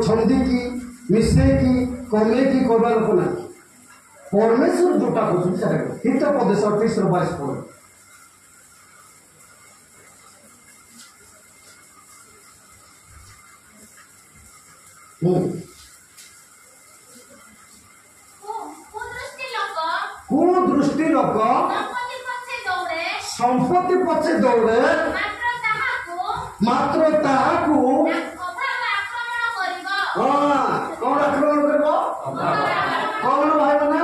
छंदी की मिसे की कमे की करवा लोक ना परमेश्वर जोटा कहते हित प्रदेश 38-22 पद कुदृष्टि लोक संपत्ति पछे दौड़े मात्र ताहाकू कौन आक्रमण करबो कौन भाई बना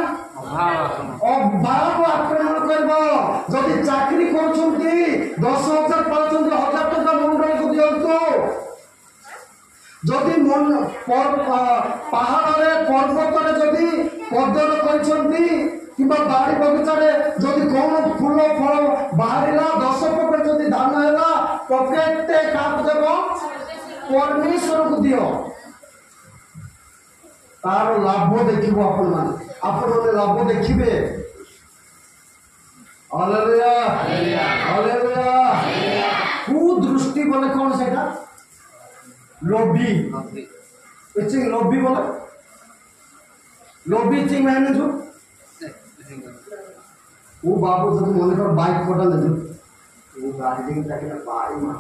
अभाव आक्रमण करबो जदि चाकरी करछंती 10,000 पाउछंती 1,000 टका मुंडे को दियंतो जदि मन पहाड़ रे पर्वत रे जदि पदन करछंती किबा बाड़ी बगीचा रे जदि कौन फूल फल बाहरिला 10 पकड़ जदि धान हैला पकेटे काट देबो परमेश्वर को दियो तार लाभ देखिबो अपन माने लाभ देखिबे हालेलुया हालेलुया कुदृष्टि बोले कौन सेटा लोभी इछि लोभी बोले लोभी थी मैंने जो वो बाबू जब मन कर बाइक कोटा ले जो वो गाड़ी के जाके ना बाई मां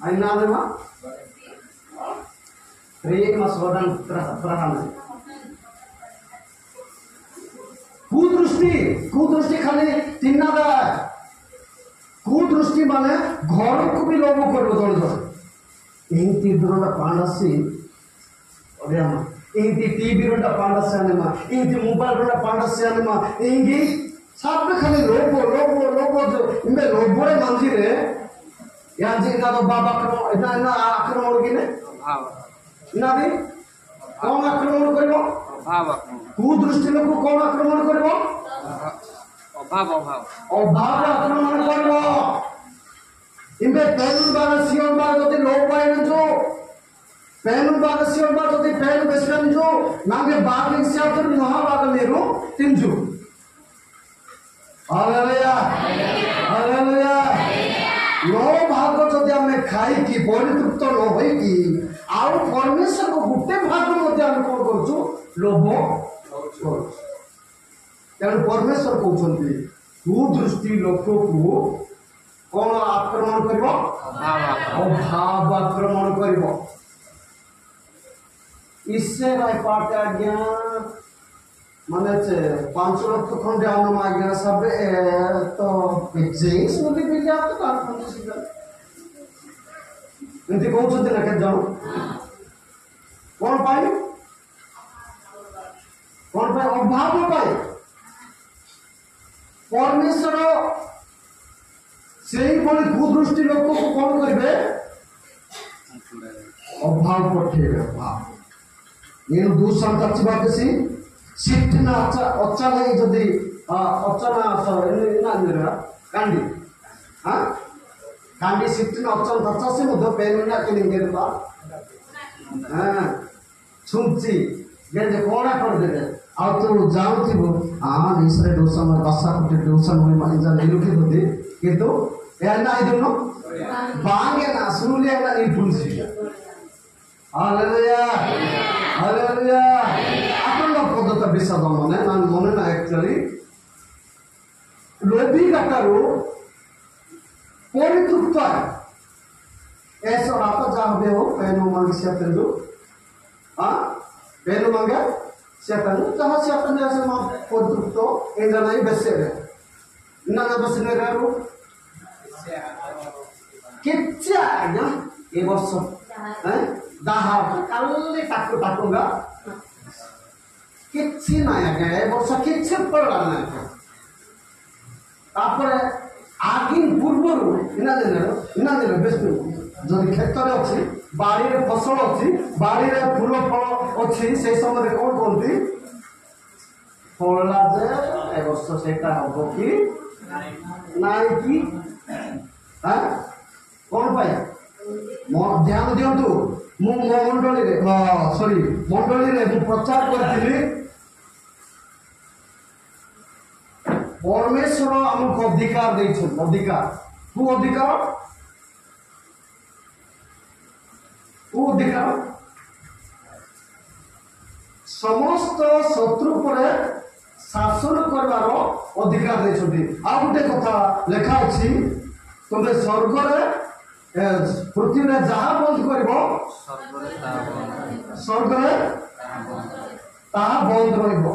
आई ना दे मां प्रेम मसवदन प्रहान कुदृष्टि खाली तीन ना कुदृष्टि माने घर को भी लोभ करबो दल दल एंती दुरला पांडसी ओरिया मां एंती टीवी रोटा पांडसी आने मां एंती मोबाइल रोटा पांडसी आने मां एंगी सब खाली लोभ जो इनमें लोभ रे मंजी रे या जी ना तो बाबा को ना आक्रमण किने नादी कौन आक्रमण करबो कुदृष्टि लोक कौन आक्रमण करबो अभाव आक्रमण करबो इनबे पेन बार सियोन बार जदि लोभ पाए न जो पेन बार सियोन बार जदि पेन बेसन जो नागे बाग सियातर महाबाग मेरो तिंजु हालेलुया हालेलुया लोभ भाग जदि हमें खाई की परितृप्त न होई की आउ परमेश्वर को गुटे भाग मध्य हम कौन करछु लोभ करछु तेणु परमेश्वर कहते कुदृष्टि लोक को कौन आक्रमण कर अभाव आक्रमण कर इससे पाठ आज्ञा माने 5 लाख खंडे आनम आज्ञा सब तो जेस नदी भी जात तो एमती कहते ना के जन कौन पाई अभाव पाई परमेश्वर से कुदृष्टि लोक को कौन करेंगे अभाव पठेबे अभाव ये दूसरा तत्व बेसी सिटना अचानक जदि अचानक ना निरा कांडी हां कांडी सिटना अचानक तत्व से मध पेनना के निगेरबा हां छुंची जे कोना कर देबे आ तो जाउथिबो हां इसरे दोसा में बसा कुटे दोसा में माने जा लेलुके होते किंतु एना इदनो बांगे ना सुनुले ना निपुंसी हालेलुया हालेलुया अपन पद्धत विषद मने नान मने ना एक्चुअली लोभी गटारो परितृप्त ऐसा रात जाबे हो पेनो मांगे से तंदु हां पेनो मांगे सेतन जहां सेतन जैसे मां परितृप्त ए जना ही बसे रे ना बसने रो किच्चा ना ए वर्ष हैं दाहा काले टाकू टाकूंगा किच्ची ना आगे ए वर्ष किच्ची पड़ला ना तापर आगिन पूर्वरु इना दिन बेस्ट जदि क्षेत्र रे अछि बाड़ी रे फसल अछि बाड़ी रे फूल फल अछि से समय रे कोन कोनती फळला जे ए वर्ष सेटा हबो कि नाइ कि हां कोन पाए ध्यान दियंतु मु मंडली रे प्रचार करथिली परमेश्वर हमको अधिकार देछन अधिकार को अधिकार समस्त शत्रु पर शासन करवार अधिकार देछन आ गोटे कथा लेखा अछि तुमे स्वर्ग रे पृथ्वी रे जहा बंद करबो स्वर्ग रे ताहा बंद रहइबो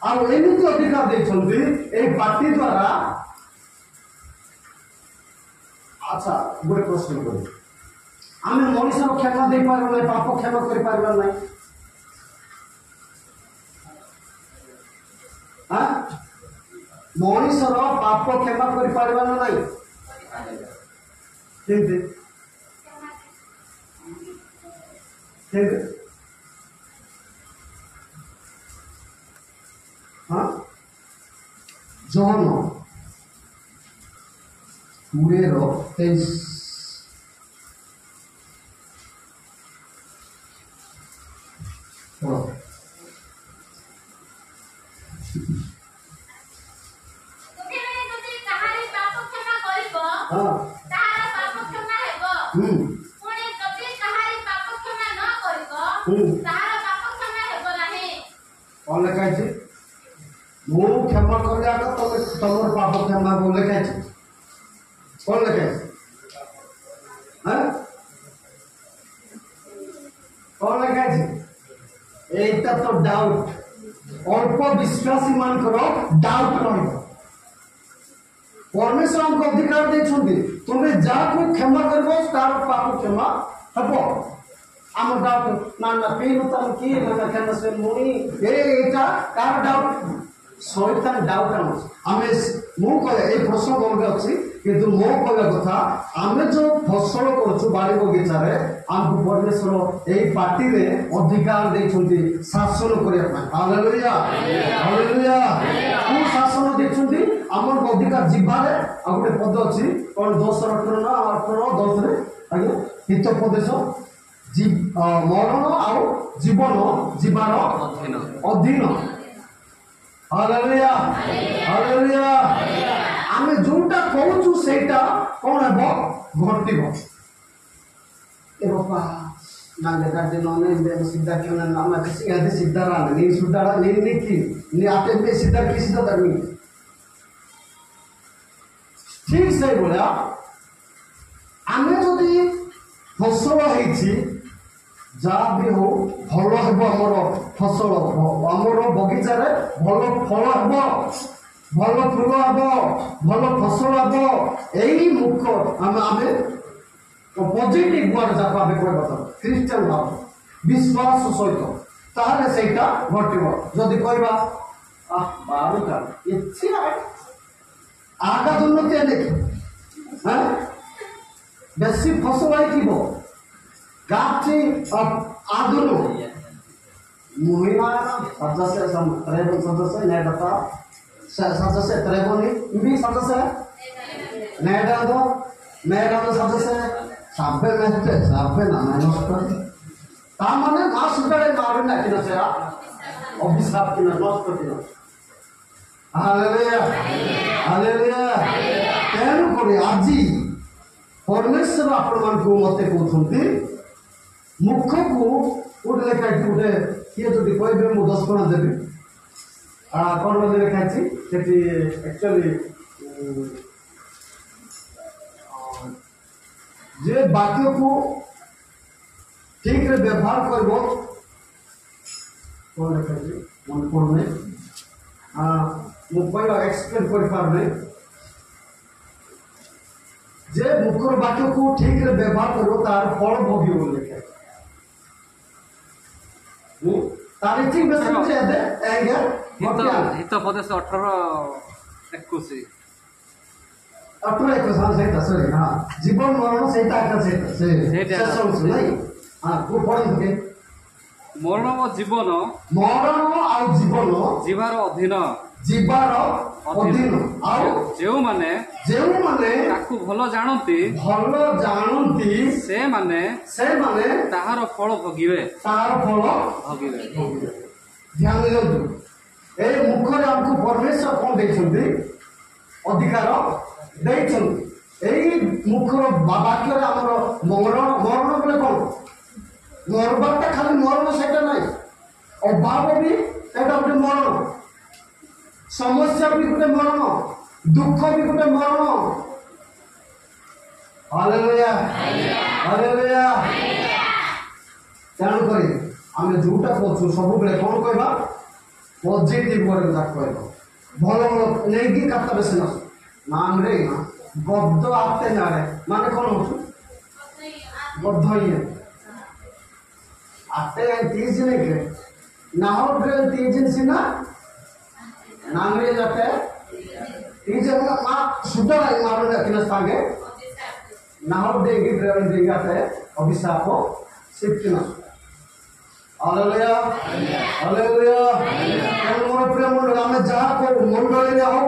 आ एमिति अधिकार देछन ए पार्टी द्वारा अच्छा गोटे प्रश्न करी आम मनुष्य क्षमा दे पार ना पाप क्षमा कर पार ना मनुष्य पाप क्षमा कर पार ना नहीं जॉन 20:23 कौन लिखा है मु क्षमा कर तुम पाप क्षमा को लिखा है कौन लिखा है कौन लिखा है एटा तो डाउट अल्प विश्वासी मान करो डाउट रही परमेश्वर हमको अधिकार देछुंदी तुम्हें जाको क्षमा करबो तार पाप क्षमा हबो आम डाउट ना ना पेन तम की ना क्षमा से मुनी एटा कार डाउट शैतान डाउट आमे मु कहे ए प्रश्न बोलबे अछि किंतु मो कहला कथा आमे जो फसल करछु बाड़ी बगीचा रे हमको परमेश्वर एई पार्टी रे अधिकार देछुंदी शासन करिया पय हालेलुया हालेलुया को शासन देछुंदी हमर अधिकार जिबारे आ गोटे पद अछि कोन 10 18 ना 18 10 रे आगे हित उपदेश मरण आ जीवन जीवार अधीन हालेलुया हालेलुया आमे जोटा कहूछु सेटा कोन हेबो घटिबो ए बाबा नाले गाडे नने बे सीधा क्यों ना नाम किसी आदे सीधा रा नहीं सुधा रा नहीं की नहीं आते पे सीधा किसी तो धर्मी ठीक से बोला आमे जदी फसल हेछि जा भी हो भल हेबो हमर फसल हमर बगीचा रे भल फल हेबो भल फूल हेबो भल फसल हेबो एई मुख आमे पॉजिटिव वर्ड जा पाबे कहबो क्रिश्चियन भाव विश्वास सहित ताहले सेटा घटिबो जदी कहबा आ बारुका इच्छा आगा दुन्नति देख हैं बेसी फसल आइथिबो गाची आदुनु मुहिना सदस्य सम त्रेबन सदस्य नेडता सदस्य त्रेबनी इबी सदस्य नेडा दो सदस्य साबे मेहते साबे ना नष्ट ता माने मा सुडले मारु ना किन सेरा अभिशाप किन नष्ट किन हालेलुया हालेलुया तेनु कोरी आजी परमेश्वर आपण मान को मते कहथुंती मुख को उठ लेखा उठे किए जदि कहबे मु 10 कोण देबी कोण मध्ये लेखा अछि सेठी एक्चुअली जे वाक्य को ठीक रे व्यवहार करबो कोण लेखा अछि मन पड़ने मु पहिला एक्सप्लेन कर पारबे जे मुखर वाक्य को ठीक रे व्यवहार करबो तार फल भोगियो लेखा तारे ठीक बेस से दे एंगे हित पदेश 18 21 18 21 से सॉरी हां जीवन मरण सेटा का से सोच नहीं हां को पढ़न के मरण और जीवन आ जीवन जीवार अधीन जीवार अधीन आउ जेउ माने ताकू भलो जानती से माने ताहार फल भोगिबे ध्यान दियंतु ए मुखरे हमको परमेश्वर कोन देछंती ଅଧିକାର ଦେଇଛନ୍ତି। ଏଇ ମୁଖର ବାକ୍ୟରେ ଆମର ମରଣ ବୋଲେ କ'ଣ? ମରବାଟା ଖାଲି ମରଣ ସେଇଟା ନାହିଁ, ଅଭାବ ବି ସେଇଟା ଗୋଟେ ମରଣ, ସମସ୍ୟା ବି ଗୋଟେ ମରଣ, ଦୁଃଖ ବି ଗୋଟେ ମରଣ। Hallelujah hallelujah. ତେଣୁକରି ଆମେ ଯୋଉଟା କହୁଛୁ ସବୁବେଳେ କ'ଣ କହିବା? ପଜିଟିଭ ୱାର୍ଡ ତାକୁ କହିବା। ଭଲ ଭଲ ନେଇକି କାତା ବେଶୀ ନସ ନାମରେ ନା ଗଦ ଆତେ ନାରେ ମାନେ କ'ଣ ହଉଛୁ? ଗଧ ଇଏ ଆତେ तीस नहीं के नाहो ड्रे 3 दिन सिना नामरे जाते 3 दिन मा सुधा मारो ना किन स्थागे नाहो ड्रे की ड्रे ड्रे जाते अभिशाप सिक्किन। Hallelujah hallelujah. हम मोर प्रेम हम जहा को मंडली रे हो,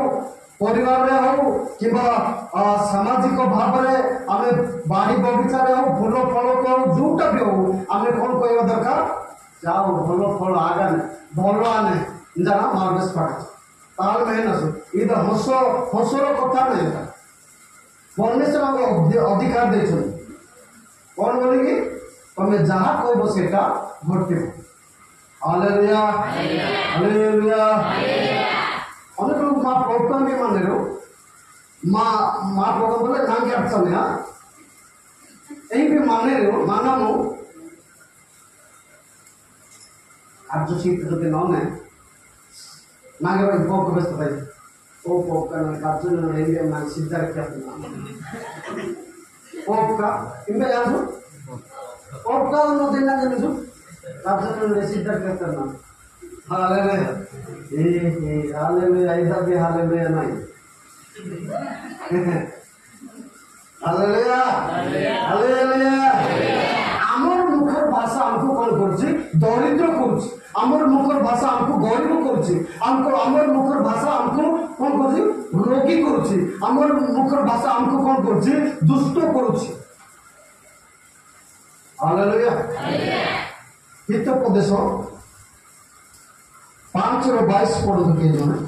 परिवार रे हो किबा सामाजिक भाव रे आमे बाड़ी बगीचा रे हो, फूल फल को जोटा भी हो, आमे कोन कहबा दरकार? जाओ फल फल आगाने भल आने जाना मार्गस पाठ ताल मेहनत इधर हसो हसोर कथा नहीं था। परमेश्वर अधिकार देछन कोन बोली कि तमे जहा कहबो सेटा घटिबो। Hallelujah hallelujah. अनेक लोग माँ प्रोग्राम भी मान रहे हो, माँ प्रोग्राम बोले नाम क्या अच्छा नहीं हाँ यही भी मान रहे हो माना मो आप जो चीज तो दिन है मांगे भाई पोक बस भाई ओ पोक का ना काजू ना इंडिया में सीधा क्या पोक का इनका याद हो पोक का उन्होंने देना जरूर जो काजू ना सीधा क्या करना। Hallelujah hallelujah. इधर भी हालेलुया नहीं। Hallelujah hallelujah. आमर मुखर भाषा हमको कौन करछि? दरिद्र करछि। आमर मुखर भाषा हमको गरीब करछि। हमको आमर मुखर भाषा हमको कौन करछि? रोगी करछि। आमर मुखर भाषा हमको कौन करछि? दुष्ट करछि। हालेलुया हितोपदेश 5:22 पढ़ो के जने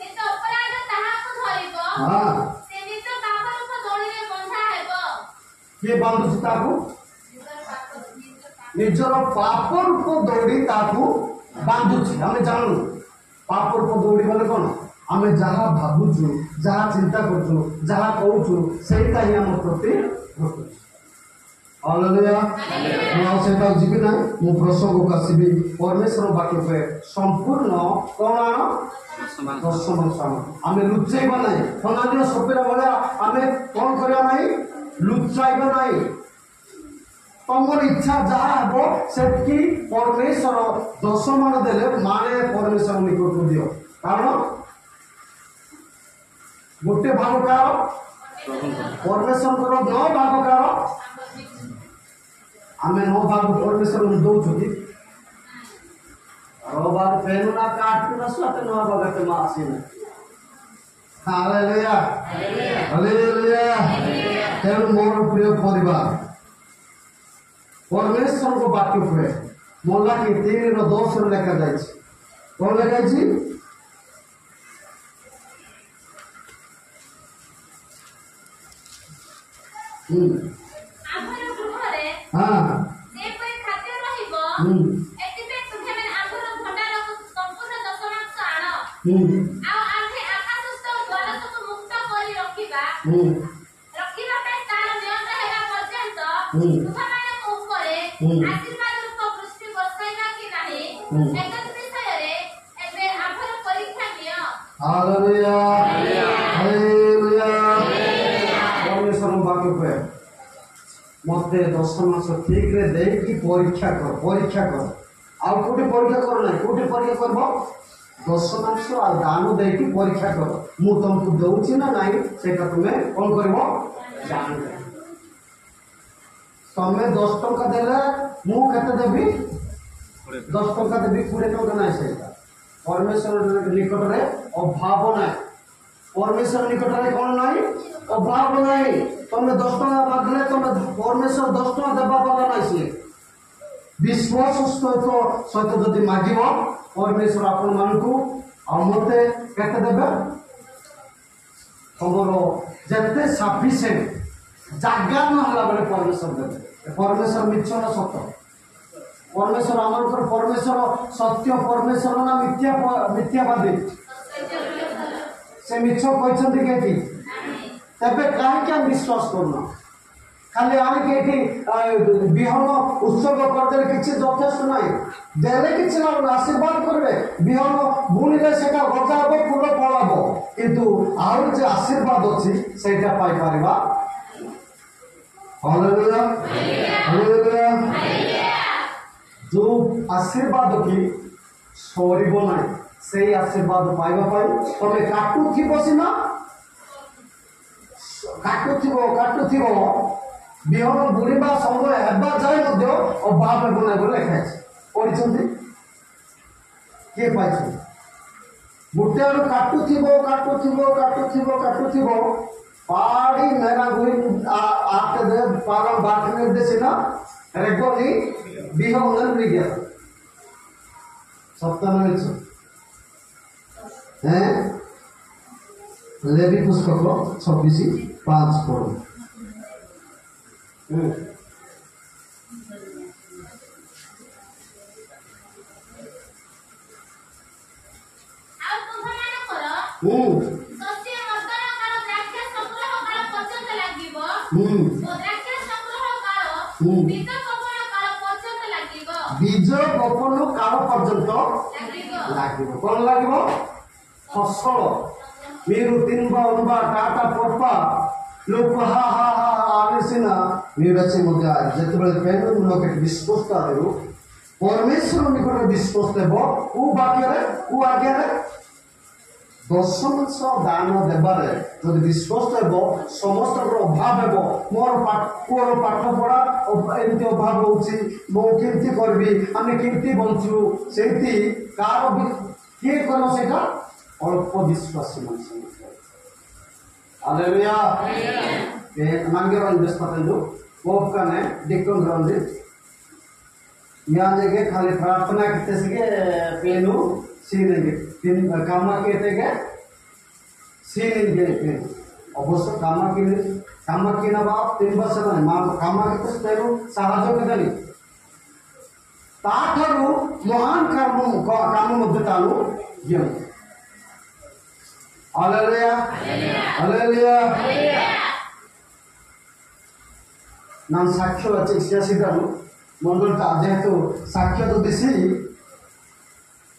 एतो अपराध ताहाको धरिबो हां से निज पापर को दौड़ीरे बंधा हेबो। के बांधु ताकू निजर पाप रूप दौड़ी ताकू बांधुछि। हमें जानू पाप रूप दौड़ी बोले कोन? हमें जहा भाबुछु जहा चिंता करछु जहा कहूछु सेटा ही हम प्रति घटुछि। हालेलुया। मैं सेटा जीवी ना मु प्रसंग को आसीबी परमेश्वर वाक्य पे संपूर्ण कोन आनो दर्शन साम आमे लुचाइबा नाही। फनादियो सपेरा भलिया आमे कोन करिया नाही? लुचाइबा नाही। तमर इच्छा जहा हबो सेटकी परमेश्वर दशमान देले माने परमेश्वर निकट दियो। कारण गोटे भाग कार परमेश्वर को 9 भाग कार आमे 9 भाग परमेश्वर को दउछु कि रोबार पेनुना काटना स्वाते 9 भाग ते मासिन। Hallelujah hallelujah. तेणु मोर प्रिय परिवार परमेश्वर को वाक्य हुए मोला की 3:10 लिखा जाए कौन लिखा जी? आभर गृहरे हाँ जे कोई खाद्य रहिबो एतिबे तुमे माने आभर भंडार को संपूर्ण दशमांश आण आ आठे आकाशस्थ द्वार को मुक्त करी रखिबा पे तार नियंत्रण हेबा पर्यंत तुमे माने ऊपरे आशीर्वाद रूप वृष्टि बरसाइबा कि नाही एतद विषय रे एबे आभर परीक्षा नियो। Hallelujah hallelujah. परमेश्वर वाक्य पे मते 10 मास ठीक रे दे की परीक्षा कर आ कोटे परीक्षा कर ना कोटे परीक्षा करबो 10 मास आ दान दे की परीक्षा कर मु तुमको दउछि ना नाही सेटा तुमे कोन करबो जान। तमे 10 टका देले मु केते देबी 10 टका देबी 20 टका नाही सेटा परमेश्वर निकट रे अभाव नाही। परमेश्वर निकट रे कोन नाही? अभाव नहीं। तुम 10 टका मागले तुम परमेश्वर 10 टका देबा वाला नहीं से विश्वास सहित जदि मागिब परमेश्वर आपण मानकु आ मते केते देबे तमरो जते सफिशिएंट जागा न होला बेले परमेश्वर देबे परमेश्वर मिछ न सत्य परमेश्वर आमनकर परमेश्वर सत्य परमेश्वर ना मिथ्यावादी से मिछ कहछन्ति केति तबे काहे क्या विश्वास करना खाली आने के विहन उत्सर्ग करदे किसी यथेष्ट ना देले किसी ना आशीर्वाद करबे विहन बुणिले सेटा गजा हो फूल फलाबो किंतु आउर जे आशीर्वाद अछि सेटा पाई परिबा हालेलुया हालेलुया जो आशीर्वाद की सरीबो ना सेही आशीर्वाद पाइबा पाई तमे काटुथिबो सिना काटुथिबो विहन बुणिबा समय हेबा जाय मध्य अभाव गुण बोले लेखा पढ़ी किए पाई गोटे आड़ काटुथिबो पाड़ी मेरा गुई आते दे पारा बाट निर्देशिना रेगोनी विहन निगया सप्ताह हैं लेवी पुस्तक 26:5 पढ़ो ଆଉ ତୁମମାନଙ୍କର ଶସ୍ୟ ମର୍ଦ୍ଦନ କାଳ ଦ୍ରାକ୍ଷା ସଂଗ୍ରହ କାଳ ପର୍ଯ୍ୟନ୍ତ ଲାଗିବ ଓ ଦ୍ରାକ୍ଷା ସଂଗ୍ରହ କାଳ ବୀଜ ବପନ କାଳ ପର୍ଯ୍ୟନ୍ତ ଲାଗିବ बीज बपन काल पर्यंत লাগিব কোন লাগিব ফসল మీరు తిনবা উনবা টাটা পড়বা लोक हा हा हा आने सिना मेराचे मुद्दा जेतेबेले पेनो लोके विश्वास करू परमेश्वर निकट विश्वास देबो उ बाक्यरे उ आज्ञारे दशमांश दान देबारे जदि विश्वास देबो समस्त अभाव हेबो मोर पाठ पढ़ा एमती अभाव होउची मो केमती करबी आमे केमती बंचू सेती कार किए करो सेटा अल्प विश्वासी मानस हालेलुया नंगे वन बेस्पतंदु पोप कने डिकन रंदि याने के खाली प्रार्थना करते सके पेनु सीनेंगे तीन कामा केते के सीनेंगे पेनु अवश्य कामा किना बाप 3 वर्ष ना मा कामा केते पेनु साहाଯ୍य केदनी ताठरु महान काम मध्य तानु यम हालेलुया हालेलुया नाम साक्ष्य अच्छे सियासीदारू मंडल जेहेतु साक्ष्य तो दिशी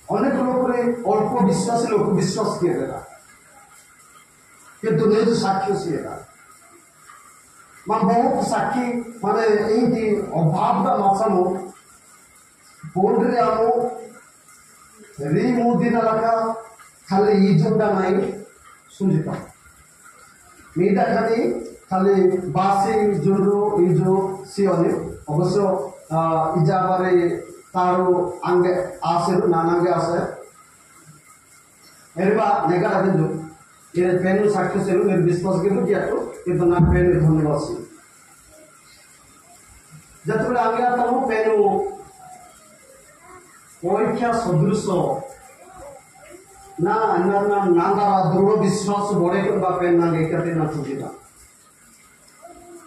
अनेक लोग अल्प विश्वास लोग विश्वास किए देगा किंतु नहीं जो साक्ष्य सी बहुत साक्षी माने यही अभाव का नसामु बोर्ड रे आमु री मुदी ना लगा खाली इजुंडा नहीं सुजिता मीडा खाली बासी जुरु इजु सियोनी अवश्य इजाबारे तारो अंगे आसे नानांगे आसे एरबा नेगा आदिंदु ये पेनु साक्ष्य सेलु मेरे विश्वास के किया तो किंतु ना पेनु धन्यवाद सी जतबे आगे आता हूं पेनु परीक्षा सदृश ना नांदा दृढ़ विश्वास बड़े कर बापे ना एकते ना सुजिता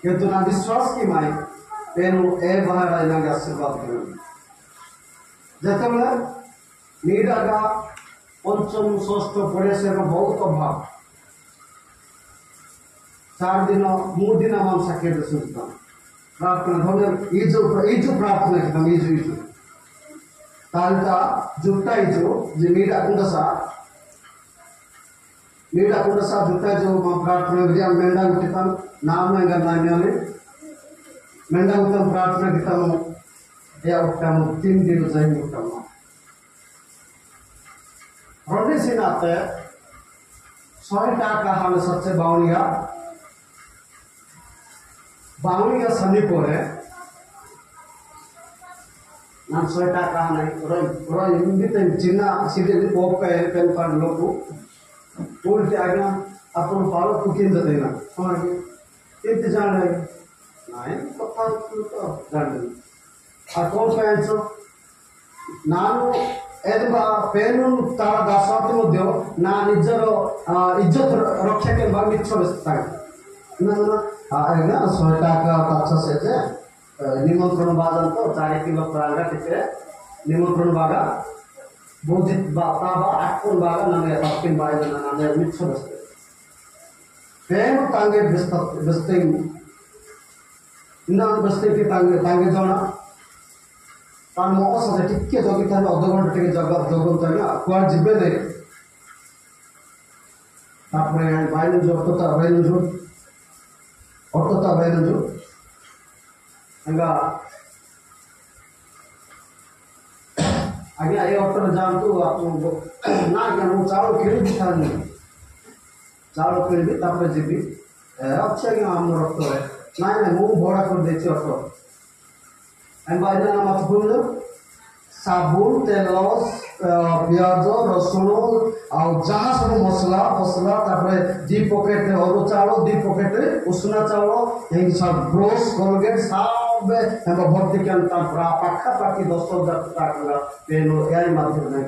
किंतु ना विश्वास की माई पेनु ए बाहर आइना के आशीर्वाद करू जतबे नीडागा पंचम षष्ठ पढ़े से बहुत अभाव 4 दिन मु दिन हम साक्ष्य सुनता प्रार्थना धन्य ये जो प्रार्थना किता इजु तालता जुट्टा इजु जे मीडा कुंडसा जुट्टा जो प्रार्थना विजय मेंढा उठिता नाम में नान्याले मेंढा उठा प्रार्थना किता या उठा 3 दिन जाई उठा रोटी से नाते 100 टाका हाल सच्चे बावनिया सनी पड़े नाम 100 टाका नहीं रोई इंगित चिन्ना सीधे पोप का पेन कार्ड लोगो बोलते आगे अपन पालो कुकिंग देना हमारे इतने जान है नहीं पता तो जान আর কোন প্যান্ট ನಾನು ಪೇನು তারা দাসত্ব মধ্যে না নিজের ইজ্জত রক্ষাকে বা মিচ্ছবেস্তায় না 100 টাকা পাচ্ছা সেজে নিমন্ত্রণ বাজান তো 4 কিলো প্রাঙ্গা থেকে নিমন্ত্রণ বাগা বোধিত বা তাবা 8 কোন বাগা নামে পাকিন বাইরে না নামে মিচ্ছবেস্তে পেন তাঙ্গে বেস্তে না বেস্তে কি তাঙ্গে জানা তার মস আছে টিকে জগি তাহলে অর্ধ ঘন্টা থেকে জগন তাই না কুয়ার জিবে নেই তারপরে বাইরে অর্থতা বাইরে ಹಂಗ ଆଜ୍ଞା ଏ ଅଟୋରେ ଯାଆନ୍ତୁ ଆପଣଙ୍କୁ ନା ଆଜ୍ଞା ମୁଁ ଚାଉଳ କିଣିବି ଖାଲି ଚାଉଳ କିଣିବି ତାପରେ ଯିବି ଅଛି ଆଜ୍ଞା ଆମର ଅଟୋରେ ନାଇଁ ନାଇଁ ମୁଁ ଭଡ଼ା କରିଦେଇଛି ଅଟୋ বাইরে নামাজ পড়লো সাবুন তেল পিঁয়াজ রসুন ଆଉ ଯାହା ସବୁ ମସଲା ତାପରେ 2 ପକେଟ ଅରୁଆ ଚାଉଳ 2 ପକେଟ ଉଷୁନା ଚାଉଳ ଏମିତି ସବୁ ବ୍ରସ୍ କୋଲଗେଟ୍ ସବୁ ଏମିତି ଭର୍ତ୍ତି କରି ତାର ପାଖାପାଖି 10,000 ଟଙ୍କା ପେନ୍ ଏଆଇ ମାଧ୍ୟମରେ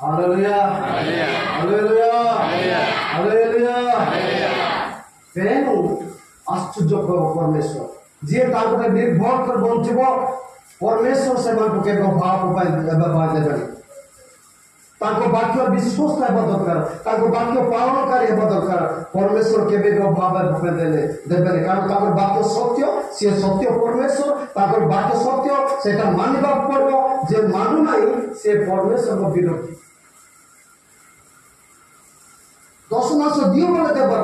ହାଲେଲୁୟା ହାଲେଲୁୟା ହାଲେଲୁୟା पेनु आश्चर्य परमेश्वर जी तांको निर्भर कर बंचिब परमेश्वर से मान के भाव उपाय देबे तांको वाक्य विश्वास हेबा दरकार तांको वाक्य पालनकारी हेबा दरकार परमेश्वर केबे भाव देबे कारण तांको वाक्य सत्य से सत्य परमेश्वर तांको वाक्य सत्य सेटा मानिबा पड़ो जे मानु नाही से परमेश्वर को विरोधी 10 मास दियो बोले देबर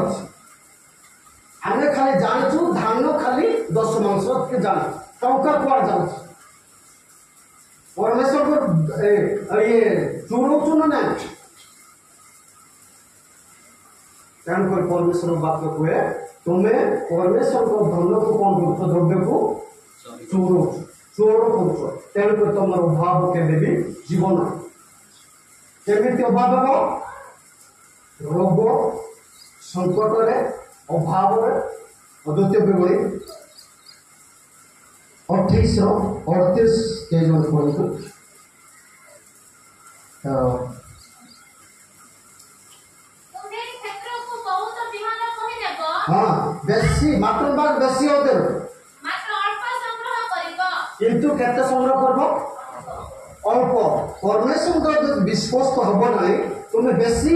ଆମେ ଖାଲି ଜାଣିଛୁ ଧାନ ଖାଲି 10 ମାସ के ଜାଣୁ ଟଙ୍କା କୁଆଡେ ଯାଉଛି परमेश्वर को ये ଚୁଣଉଛୁ ନା ନାହିଁ ତେଣୁକରି परमेश्वर ବାକ୍ୟ କୁହେ ତୁମେ परमेश्वर को धन को କଣ କରୁଛ ଦ୍ରବ୍ୟ को ଚୋର କରୁଛ ତେଣୁକରି ତମର ଅଭାବ କେବେ ବି ଯିବ ନାହିଁ କେମିତି ଅଭାବ ହେବ ରୋଗ ସଂକଟରେ अभाव द्वितीय विवरणी 28-38 के जो पढ़ू हाँ बेसी मात्र बाग बेसी होते किंतु केते संग्रह करबो अल्प परमेश्वर विश्वास तो हब नहीं तुम्हें बेसी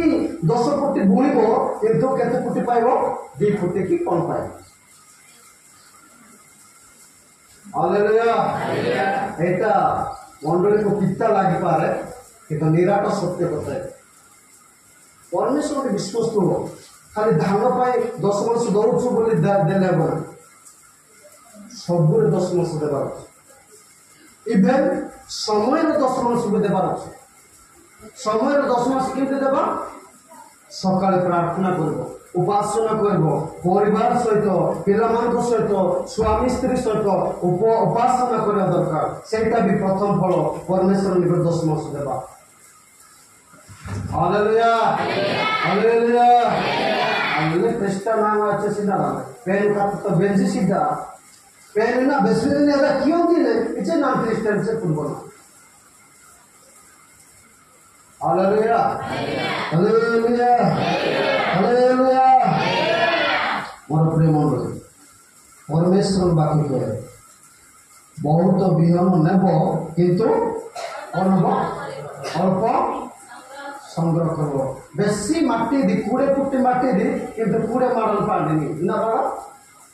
10 कोटी बुणीब किंतु केते कोटी पाइब 2 कोटी की कौन पाइब हालेलुया एटा मंडली को पिता लागि पारे किंतु निराट सत्य कथा है परमेश्वर के विश्वास तो खाली धान पाए 10 वर्ष दौड़छु बोली देले बन सबुरे 10 वर्ष देबार इवेन समय 10 वर्ष देबार समय 10 मास किंतु देबा सकाळे प्रार्थना करबो उपासना करबो परिवार सहित पिलामान सहित स्वामी स्त्री सहित उपासना करबा दरकार सेटा भी प्रथम फल परमेश्वर निकट 10 मास देबा हालेलुया हालेलुया हालेलुया कृष्ण नाम अच्छे सीधा पेन का तो बेंजी सीधा पेन ना बेसरे ने अगर क्यों दिले इचे नाम क्रिश्चियन से पूर्व हालेलुया हालेलुया हालेलुया मोर प्रिय मंडली परमेश्वर बाकी करे बहुत बिहन नेब किंतु अल्प संग्रह करब बेसी माटी दी 20 फुट माटी दी किंतु 20 माडल पानी ना बाबा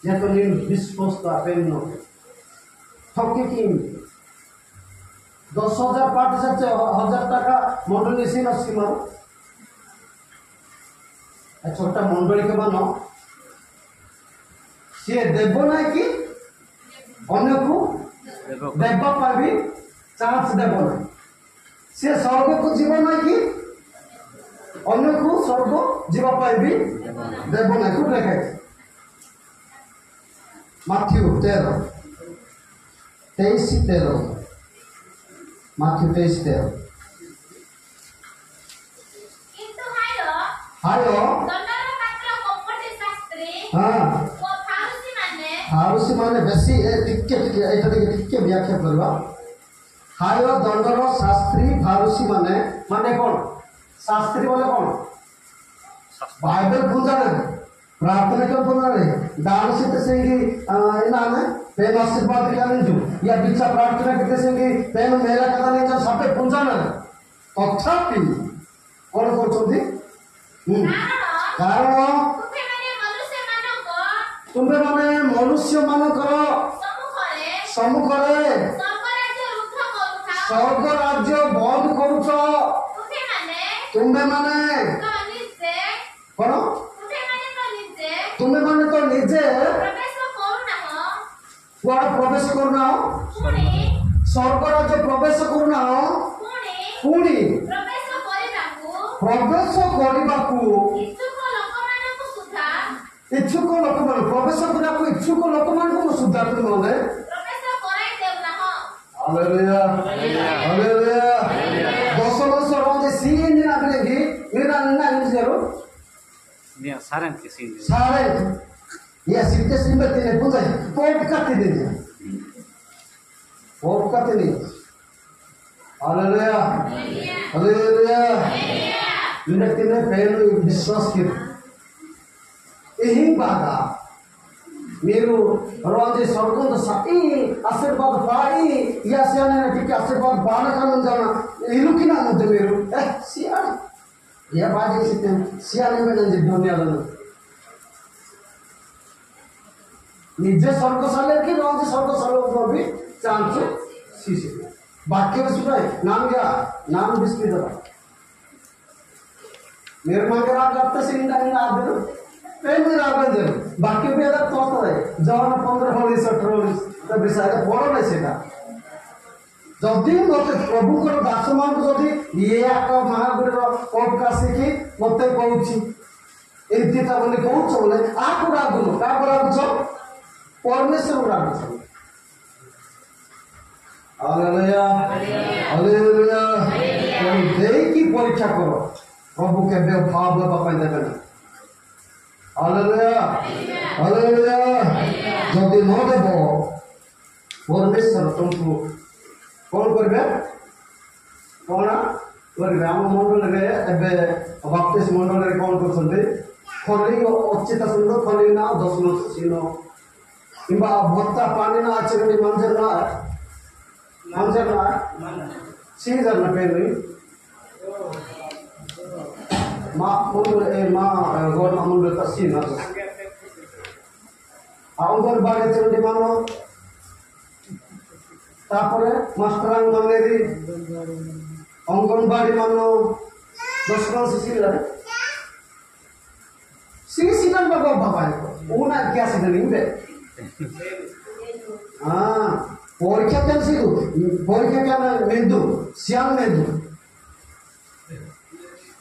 ये तो विश्वास पेन न ठकी की 10,000 पाठ से 1,000 टाका मंडली से नसी मारो छोटा मंडली के बनो सी देव ना कि अन्य को देव पाबी चांस देव ना सी स्वर्ग को जीव ना कि अन्य को स्वर्ग जीव पाबी देव ना को लिखा Matthew 13 Matthew 13 हायो दंडर पात्र कपटी शास्त्री हां वो थार माने बेसी टिके व्याख्या करवा हाय दंडर शास्त्री फारुसी माने कौन शास्त्री बोले कौन बाइबल पूजा प्रार्थना कर पूजा दान से तेसेंगी इनाने पेन आशीर्वाद क्या नहीं जो या बिचा प्रार्थना करते सेंगी पेन मेरा कथा नहीं जो सब पे पूजा ना तथापि कौन करछोदी कारण तुम्हें माने मनुष्य मानकर सम्मुखरे स्वर्ग राज्य बंद करुछ तुम्हें माने कौन तुम्हें माने तो निजे कुआड़ प्रवेश करना स्वर्ग राज्य प्रवेश करना पुणी प्रवेश करने इच्छुक लोक मान प्रवेश करने इच्छुक लोक मान सुधा तुम मैंने दस वर्ष रहे सीन नागरिकी मेरा नागरिक सारन के सीन सारे ये सीधे सीधे तेरे पूजा पोप करते दे पोप करते नहीं हालेलुया हालेलुया इन्हें तेरे पहले विश्वास किया यही बागा मेरू रोजे स्वर्गों साई आशीर्वाद पाई या सियाने ने ठीक आशीर्वाद पाने का मन जाना इलू की ना मुद्दे मेरू सियान या बाजे सिते सियाने में नंजे दुनिया लो निजे स्वर्ग साले की रोजे स्वर्ग साले ऊपर भी चांस सीसे बाकी में सुनाए नाम क्या नाम बिस्किट दबा मेरे माँ के रात करते से इंदा इंदा आदे पेन रागन जर बाकी भी अगर तोता है जवान 15 होली 17 होली तब बिसारे बड़ो नहीं सेटा जल्दी मते प्रभु को दास मान को जल्दी ये आका महावीर पॉडकास्ट की मते कहूची एंती ता बोले कहूछ बोले आकु रागुनो का रागुछ परमेश्वर रागुछ हालेलुया हालेलुया देई की परीक्षा करो प्रभु के भाव बापा देबे हालेलुया हालेलुया जदि न देव परमेश्वर तुमको कौन करबे कौन करबे आम मंडल रे एबे बाप्तिस्ट मंडल रे कौन करछन्ते खली अचिता सुंदर खली ना 10 मास सिनो किंबा भत्ता पानी ना आचरणी मंजर ना सीजर ना पेनी माँ गौर अमूल्य तस्वीर अंगनबाड़ी चंडी मानो तापरे मास्टरांग मानेरी अंगनबाड़ी मानो 10 मास सीजन बाबा बाबा को उना क्या सीजन इनबे हाँ परीक्षा क्या सीधु परीक्षा क्या मेंदु सियान मेंदु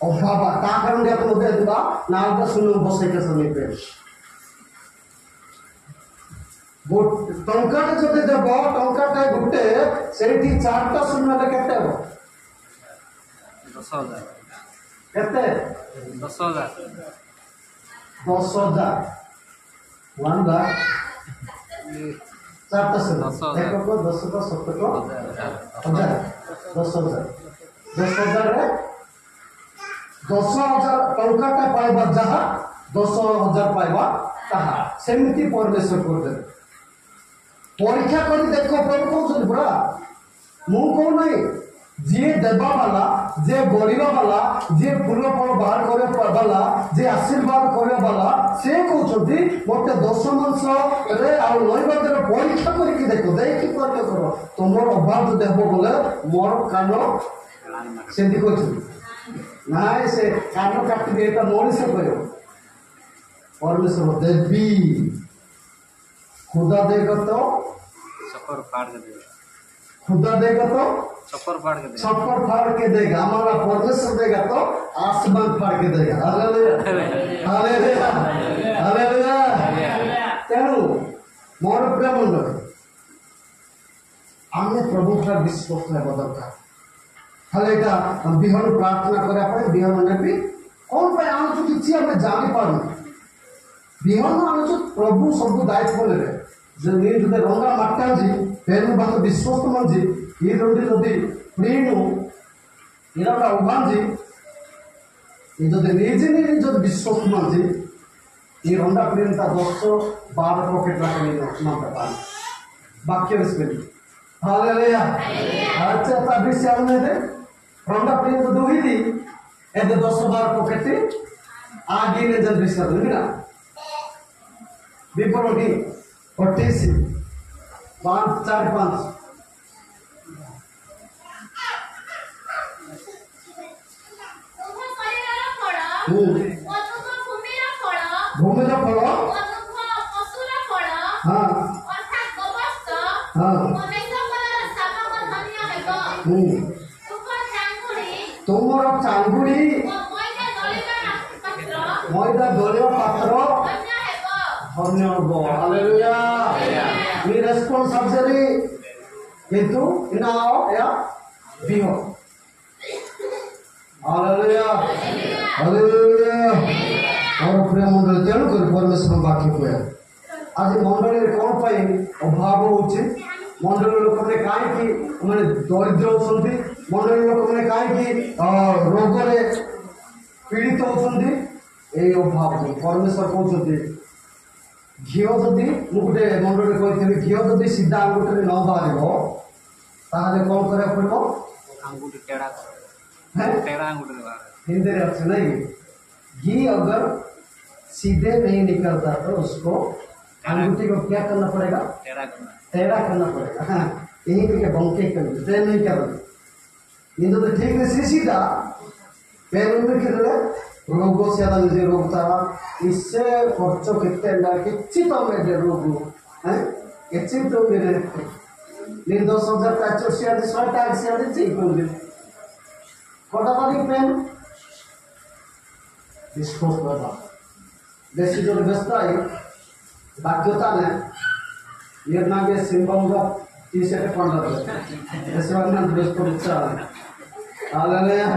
और बाबा ताकरण dia kemudian juga naga sunung bose ke samipe bot tongka te jote deb tongka ta gutte seiti charta sunna le kete ho 10,000 kete 10,000 1 lakh charta sunna देखो को 10 को 7 को 10,000 रे 10,000 टंका पाइबा जहा 10,000 पाइबा ताहा सेमिति परमेश्वर कर दे परीक्षा कर देखो प्रभु कौन बड़ा मु को नहीं जे देबा वाला जे गरीबा वाला जे फूल फल बाहर करे वाला जे आशीर्वाद करे वाला से कहउछथि मोटे 10 मास रे आ नैवेद्य परीक्षा करके देखो देखि परीक्षा करो तुमर अभाव देबो बोले मोर कानो सेंति कहउछ नाय से कानो काटि देता मनुष्य करो परमेश्वर देवी खुदा देगा तो छप्पर फाड़ के देगा खुदा देगा तो छप्पर फाड़ के देगा छप्पर फाड़ के देगा हमारा परमेश्वर देगा तो आसमान फाड़ के देगा हालेलुया हालेलुया हालेलुया तेणु मोर प्रिय मंडल आमे प्रभु का विश्वास हेबा दरकार खाली एटा बिहन प्रार्थना करा पड़े बिहन ने भी कौन पे आणुछु किछि हमें जानि पारु बिहन आणुछु प्रभु सब दायित्व ले ನೀನು ರಂಗ ಮಟ್ಟಾಜಿ ಪೇರು ಬಂದು ವಿಶ್ವಸ್ತ ಮಂಜಿ ಈ ರೊಂಡಿ ಜೊತೆ ನೀನು ಇರೋಡ ಉಗಾಂಜಿ ಈ ಜೊತೆ ನೀಜಿನಿ ಜೊತೆ ವಿಶ್ವಸ್ತ ಮಂಜಿ ಈ ರಂಡ ಪ್ರಿಯಂತ 10-12 পকেট রাখে নিল নামটা বাক্য স্পেলিং হালেলুয়া আচ্ছা তাবি সামনে দে ರಂಡ ಪ್ರಿಯಂತ দুহিদি এতে 10-12 পকেটে আগে নে জল বিস্তার না বিপরীত 46 5-4-5 ভূমির ফল পশুর ফল হ্যাঁ অর্থাৎ গোবস্ত হ্যাঁ মেষফলর শাবক ধন্য ହେବ তোমার চাঙ্গুড়ি ময়দা দলীয় পাত্র ধন্য হব হালেলুয়া নি রেসপন্সিবিলিটি কিন্তু নাও ইয়া বিহ হালেলুয়া হালেলুয়া और प्रिय मंडल तेणु कर परमेश्वर वाक्य कहे आज मंडल कौन पाई अभाव होचे मंडल लोक मैंने कहीं मैंने दरिद्र होती मंडल लोक मैंने कहीं रोग पीड़ित होती अभाव परमेश्वर कहते घी जदि मुझे मंडल कही घी जदि सीधा आंगुठी न बाहर कौन करा पड़ो हिंदी अच्छे नहीं घी अगर सीधे नहीं निकलता तो उसको अंगूठी को क्या करना पड़ेगा टेढ़ा करना पड़ेगा हाँ यही करके बंके करना टेढ़ा नहीं करना ये तो ठीक है सीधा पैर में कितने रोगों से ज्यादा मुझे रोग था इससे खर्चों कितने ना किच्ची तो मेरे रोग हैं किच्ची तो मेरे नहीं 10,000 पैचो से आदि 100 टैग से आदि चाहिए कौन कोटा वाली पेन डिस्कोस बता देशी जो व्यवस्था है बाध्यता ने ये ना के सिंबल का टी-शर्ट पहन रहा है ऐसे वाला ड्रेस पर अच्छा हालेलुया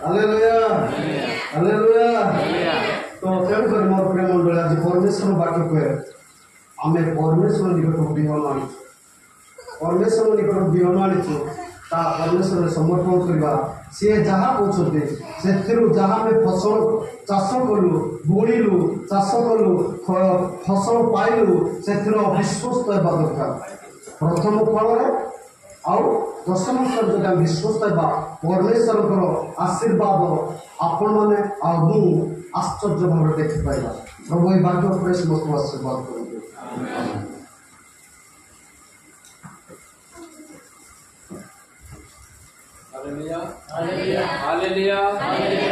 हालेलुया हालेलुया तो तेणु कर मोर प्रेम मंडल आज परमेश्वर वाक्य कहे आमे परमेश्वर निकट बिहन आनी परमेश्वर निकट बिहन आनी ता परमेश्वर समर्पण करवा सी जहाँ कहते से जहाँ में फसल चाष कलु बुणिलु चाष कलु फसल पाइलु से विश्वस्त होगा दरकार प्रथम फल आउ दशम स्तर जो विश्वस्त होगा परमेश्वर आशीर्वाद आपण मैंने आश्चर्य भाव देखिपार प्रभु ये वाक्य पर समस्त आशीर्वाद करेंगे Hallelujah. Hallelujah. Hallelujah.